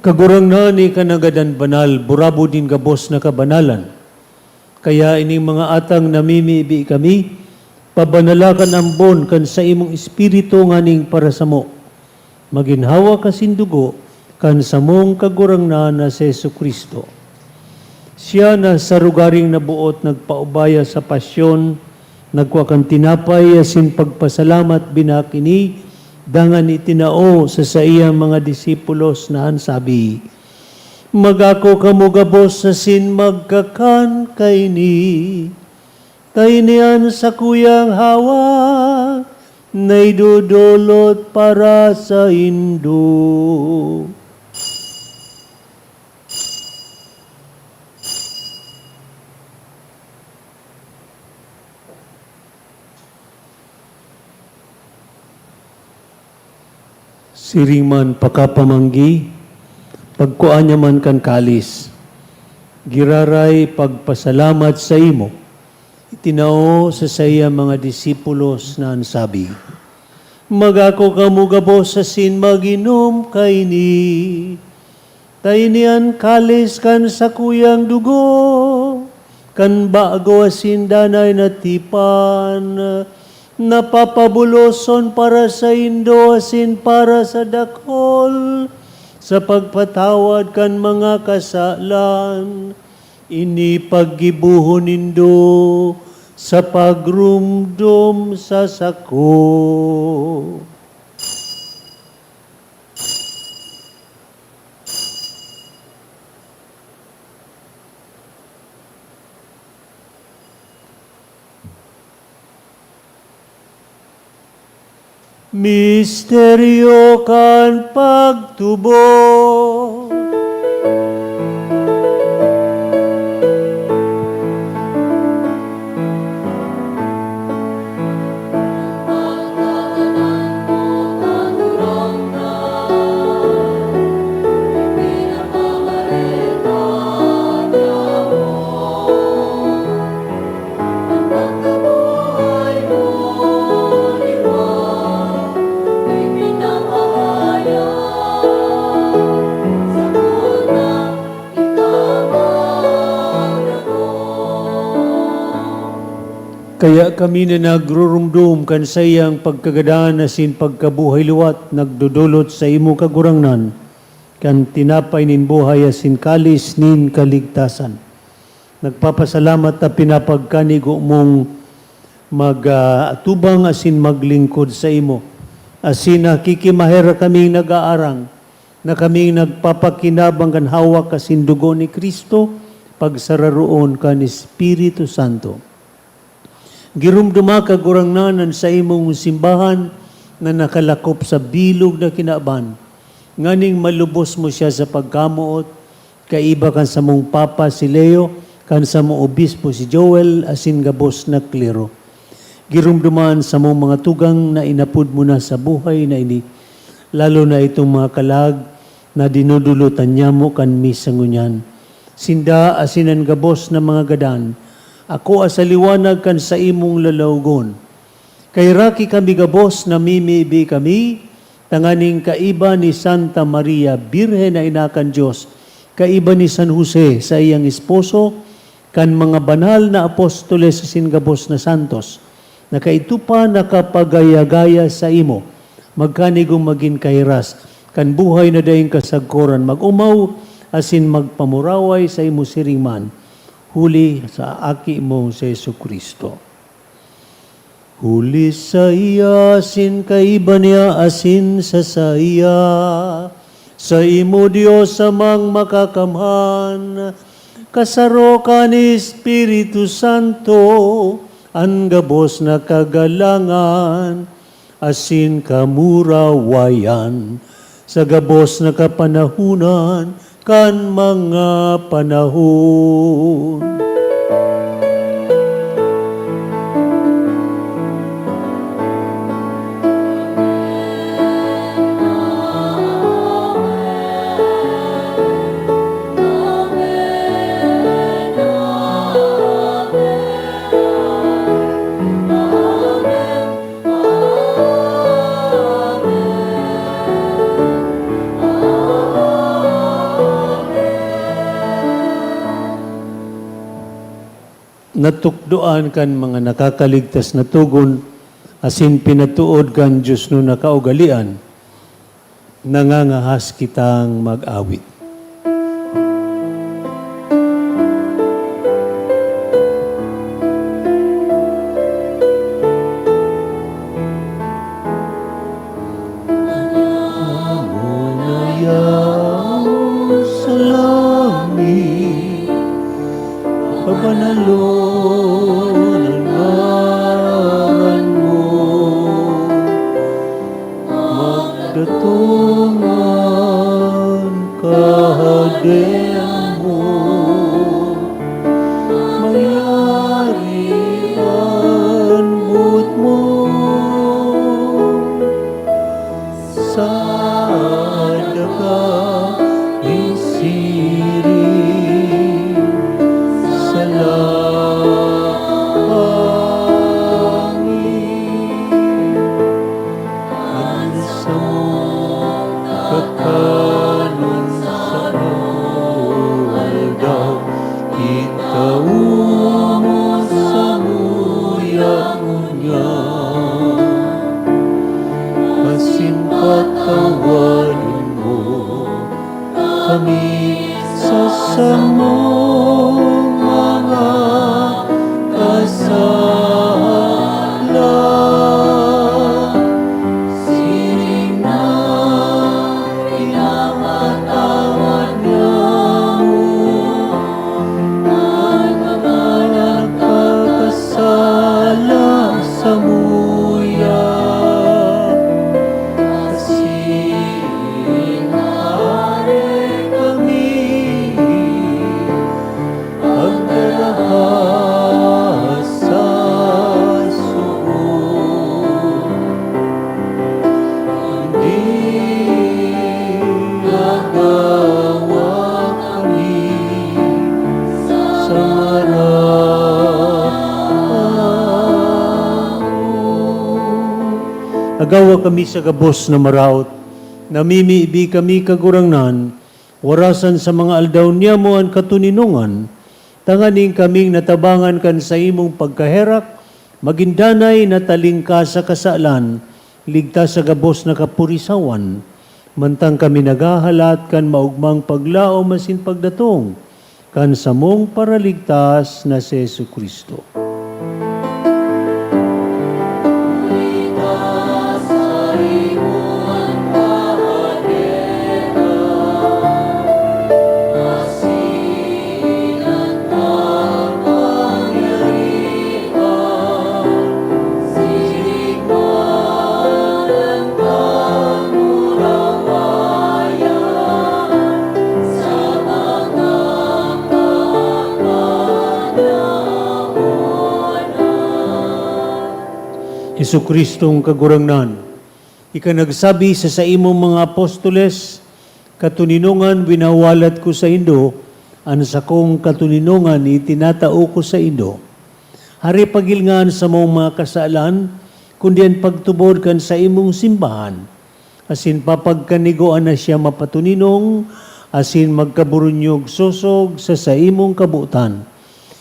Kagurang na ni kanagadan banal, burabo din gabos na kabanalan. Kaya ining mga atang namimibi kami, pabanalakan ang bon kan sa imong espiritu nganing para sa mo. Maginhawa kasindugo kan sa mong kagurang na si Yesu Kristo. Siya na sa rugaring nabuot nagpaubaya sa pasyon, nagwakan tinapay asin pagpasalamat binakini, dangan itinao sa iyang mga disipulos na ansabi, magako kamo gabos sa sin magkakan kaini, kainian sa kuyang hawa, naidudulot para sa Indo. Siring man pakapamanggi, pagkuan niya man kan kalis, giraray pagpasalamat sa imo, itinao sa saya mga disipulos na ansabi, magako kamo gabos sa sin maginom kaini, tainian kalis kan sa kuyang dugo, kan bago asin danay na tipan, napapabuloson para sa Indo asin para sa dakol, sa pagpatawad kan mga kasalan, ini paggibuhon nindo sa pagrumdum sa sako. Misteryo kan pagtubo. Kaya kami na nagrurumdum kan sa iyang pagkagadaan asin pagkabuhay luwat, nagdudulot sa imo kagurangnan, kan tinapay nin buhay asin kalis nin kaligtasan. Nagpapasalamat na pinapagkanigo mong magatubang asin maglingkod sa imo. Asin nakikimahera kaming nag-aarang, na kaming nagpapakinabang kan hawak asin dugo ni Kristo, pagsararoon kan Espiritu Santo. Girumduma ka gurangnanan sa imong simbahan na nakalakop sa bilog na kinaban. Nganing malubos mo siya sa pagkamuot, kaiba kan sa mong Papa si Leo, kan sa mong obispo si Joel, asin gabos na klero. Girumduman sa mong mga tugang na inapod mo na sa buhay na ini, lalo na itong mga kalag na dinudulutan niya mo kan misangunyan. Sinda asinan gabos na mga gadan, ako asaliwanag kan sa imong lalawgon. Kay raki kami gabos na mimibi kami, tanganing kaiba ni Santa Maria, Birhen na inakan Diyos, kaiba ni San Jose sa iyang esposo, kan mga banal na apostoles sa singabos na santos, na kaitupa nakapagaya-gaya sa imo, magkanigong maging kairas, kan buhay na daing kasagkoran, mag-umaw, asin magpamuraway sa imo siringman, huli sa aki mo sa Jesucristo. Huli sa iya, asin kaiba niya, asin sa saya, sa imo Diyos amang makakamhan, kasaro ka ni Espiritu Santo, ang gabos na kagalangan, asin kamurawayan, sa gabos na kapanahunan, kan mga panahon. Natukdoan kan mga nakakaligtas na tugon, asin pinatuod kan Diyos no nakaugalian, nangangahas kitang mag-awit. Sa langit, pabanalon ang ngaran mo, magdatungan kahadian mo, mayari ang buot mo, sa daga isirin, sa langit, ang sa kakanon sa aldaw, itaw mo sa muya-muya, asin patawanin mo kami sa samong mga kasalan. Siring na pinapatawad niya mo ang mga nagkakasala sa muya. Sinare kami pagdarahas sa sugo, hindi nagawa kami sa maraon. Agawa kami sa gabos na maraot, namimiibi kami kagurangnan, warasan sa mga aldaw niya mo ang katuninungan, tanganing kaming natabangan kan sa imong pagkaherak, magindanay na talingka sa kasalan, ligtas sa gabos na kapurisawan, mantang kami nagahalat kan maugmang paglao masin pagdatong, kan sa mong paraligtas na si Jesucristo. Jesukristong kagurangnan, ika nagsabi sa imong mga apostoles, katuninungan winawalat ko sa Indo, an sa kong katuninungan itinatao ko sa Indo. Hari pagilngan sa mong mga kasalan, kundi ang pagtubod kan sa imong simbahan. Asin papagkanigoan na siya mapatuninong, asin magkaburunyog sosog sa imong kabutan.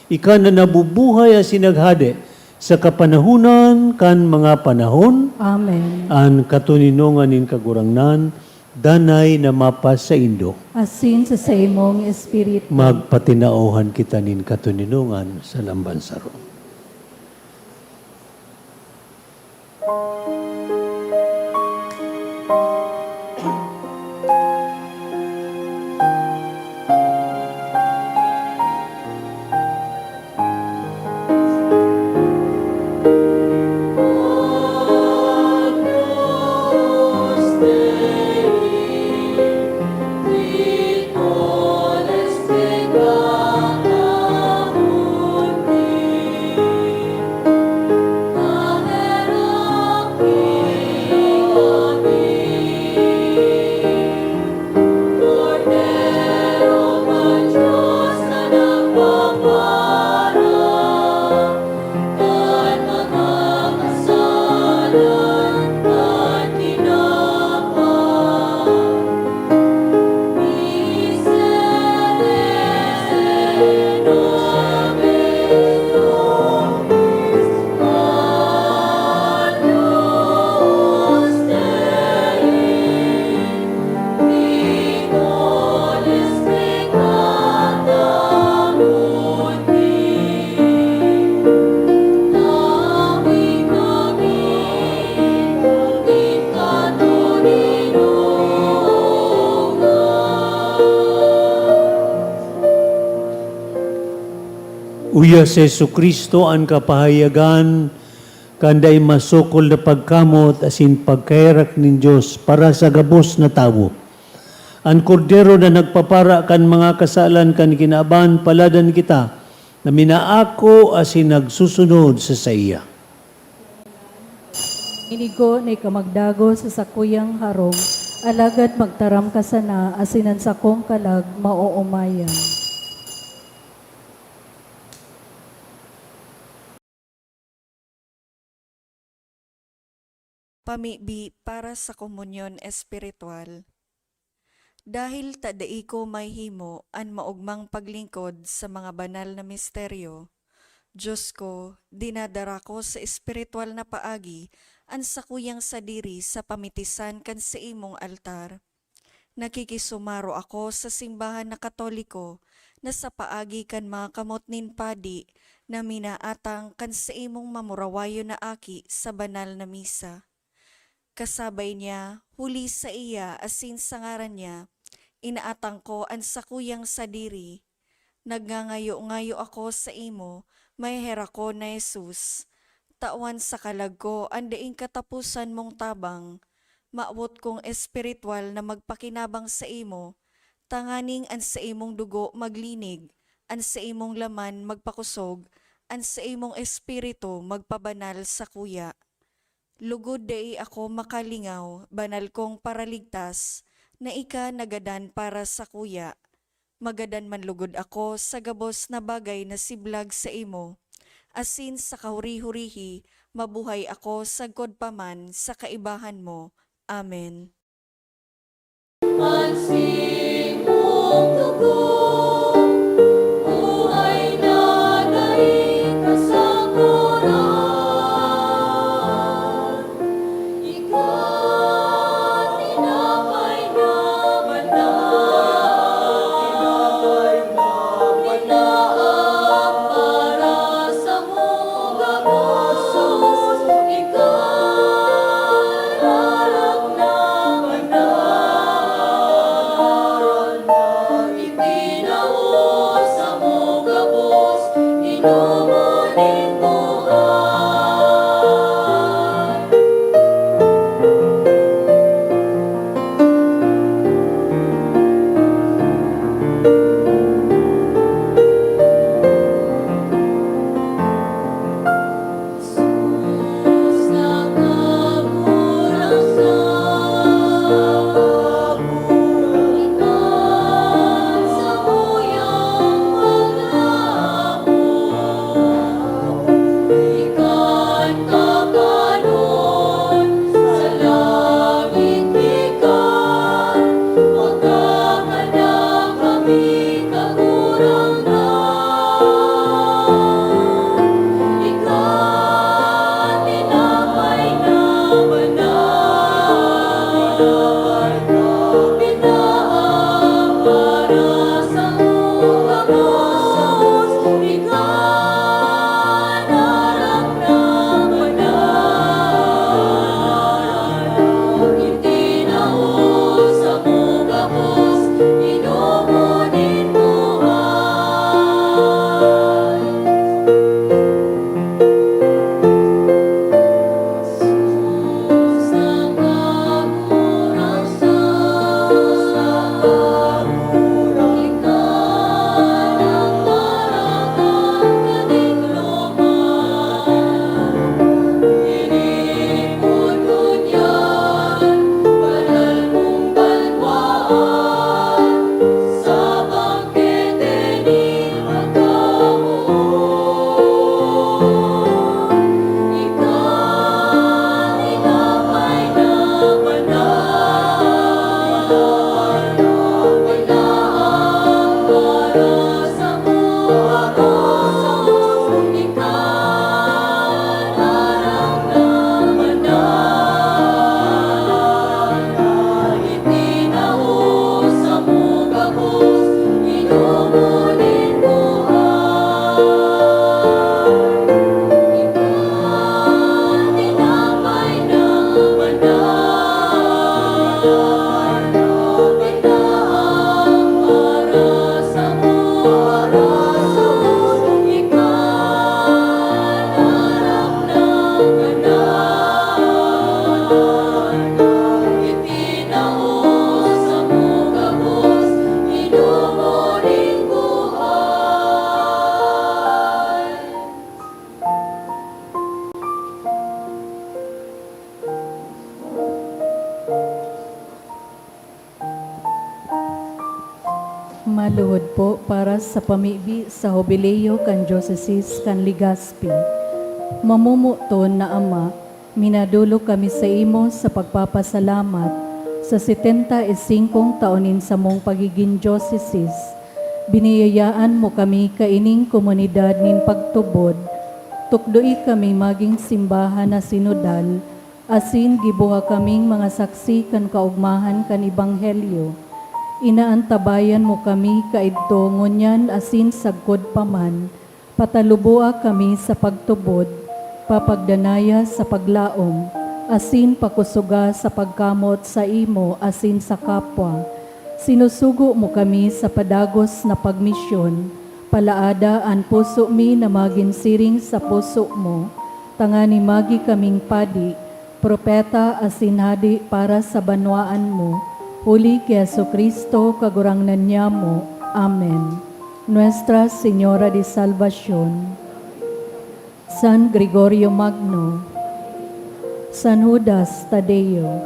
Ika na nabubuhay asin naghade sa kapanahunan kan mga panahon, Amen. an katuninungan in kagurangnan, danay na mapas sa Indo. Asin sa imong espiritu. Magpatinauhan kita nin katuninungan sa lambansaro. Uya sa Jesucristo ang kapahayagan, kanday masukol na pagkamot asin pagkairak nin Diyos para sa gabos na tao. Ang kordero na nagpapara kan mga kasalan kan kinaban, paladan kita, na minaako asin nagsusunod sa saya. Inigo na ikamagdago sa sakuyang harong, alagad magtaram ka sana, asinan sa kong kalag mauumayan. Pamibi para sa komunyon espiritual. Dahil tadai ko may himo an maugmang paglingkod sa mga banal na misteryo, Diyos ko, dinadara ko sa espiritual na paagi an sakuyang sadiri sa pamitisan kan sa imong altar. Nakikisumaro ako sa simbahan na Katoliko na sa paagi kan mga kamot nin padi na minaatang kan sa imong mamurawayo na aki sa banal na misa. Kasabay niya, huli sa iya asin sa ngaran niya, inaatang ko ang sakuyang sadiri. Nagngangayo-ngayo ako sa imo, may hera ko na Jesus. Tawan sa kalag ko, ang daing katapusan mong tabang. Maawot kong espiritual na magpakinabang sa imo, tanganing ang sa imong dugo maglinig, ang sa imong laman magpakusog, ang sa imong espiritu magpabanal sa kuya. Lugod dai ako makalingaw, banal kong paraligtas, na ika nagadan para sa kuya. Magadan man lugod ako sa gabos na bagay na siblag sa imo. Asin sa kahuri-hurihi, mabuhay ako sa godpaman sa kaibahan mo. Amen. Ansing mong tugon, buhay na daing kasaguran. Maluhod po para sa pamibi sa Jubileo kan Diocese kan Legazpi. Mamumuton na Ama, minadulo kami sa imo sa pagpapasalamat sa 75 taonin sa mong pagiging Diocese. Biniyayaan mo kami kaining komunidad nin pagtubod, tukdoi kami maging simbahan na sinodal, asin gibuha kaming mga saksi kan kaugmahan kan Ebanghelyo. Inaantabayan mo kami kaidto ngunyan asin sagkod paman, patalubua kami sa pagtubod, papagdanaya sa paglaom, asin pakusuga sa pagkamot sa imo asin sa kapwa. Sinusugo mo kami sa padagos na pagmisyon, palaada an puso mi na maginsiring sa puso mo, tangani magi kaming padi, propeta asin hadi para sa banwaan mo, huli kay Jesucristo kagurangnan niya mo. Amen. Nuestra Señora de Salvación, San Gregorio Magno, San Judas Tadeo,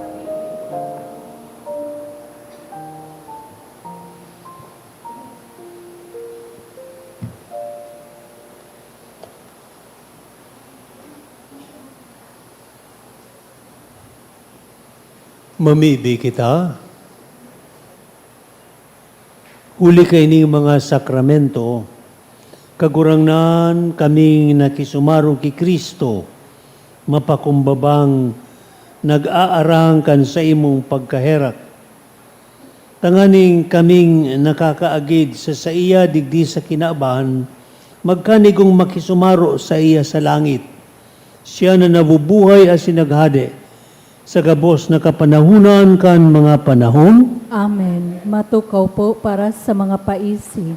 Mamibi kita. Huli kay ning mga sakramento, kagurangnan kaming nakisumaro ki Kristo, mapakumbabang nag-aarang kan sa imong pagkaherak. Tanganing kaming nakakaagid sa iya digdi sa kinabahan, magkanigong makisumaro sa iya sa langit. Siya na nabubuhay as sinaghade, sa gabos na kapanahunan kan mga panahon. Amen. Matukaw po para sa mga paisi.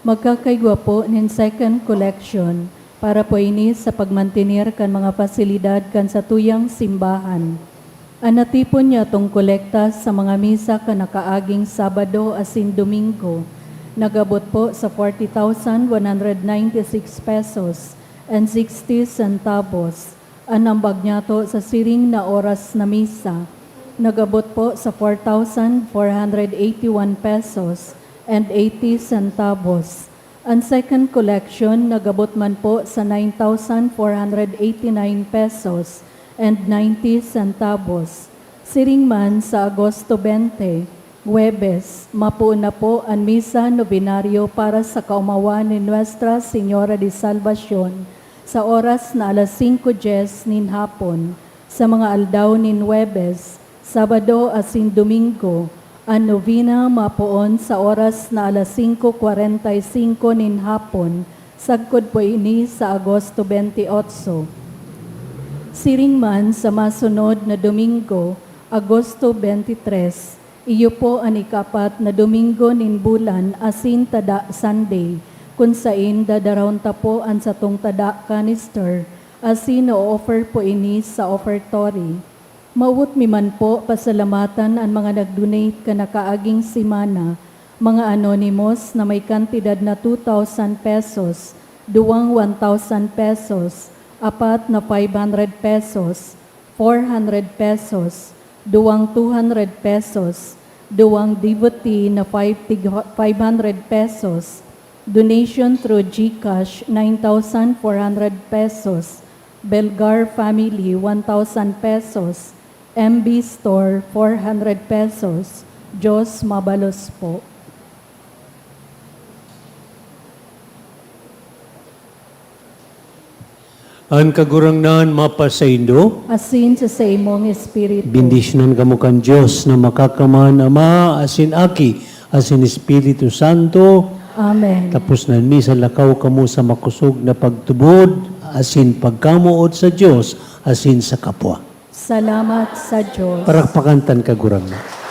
Magkakaigwa po nin second collection para po ini sa pagmantinir kan mga pasilidad kan sa tuyang simbahan. Anatipon niya tong kolekta sa mga misa kan nakaaging Sabado asin Domingo. Nagabot po sa 40,196 pesos and 60 centavos. Anambag niya to sa siring na oras na misa. Nagabot po sa 4,481 pesos and 80 centavos. Ang second collection nagabot man po sa 9,489 pesos and 90 centavos. Siring man sa Agosto 20, Huwebes, mapuuna po ang misa nobenaryo para sa kaumawan ni Nuestra Señora de Salvación sa oras na alas 5:10 nin hapon, sa mga aldaw nin Huwebes, Sabado asin Domingo, ang novena mapuon sa oras na alas 5:45 nin hapon, sagkod po ini sa Agosto 28. Siring man sa masunod na Domingo, Agosto 23, iyo po ang ikapat na Domingo nin bulan asin tada Sunday, kung sain dadaroon ta po ang satong tada canister, asin o-offer po ini sa offertory. Mawut mi man po pasalamatan ang mga nag-donate ka nakaaging simana, mga anonymous na may kantidad na 2,000 pesos, duwang 1,000 pesos, apat na 500 pesos, 400 pesos, duwang 200 pesos, duwang devotee na 500 pesos, donation through GCash, 9,400 pesos. Belgar Family, 1,000 pesos. MB Store, 400 pesos. Diyos mabalos po. Ang kagurangnan mapasaindo, Asin sa imong espiritu. bendisyonan kamo kan Diyos na makakaman Ama, asin Aki, asin Espiritu Santo. Amen. Tapos na misa lakaw kamo sa makusog na pagtubod, asin pagkamuot sa Dios, asin sa kapwa. Salamat sa Diyos. Parakpakantan kagurang na.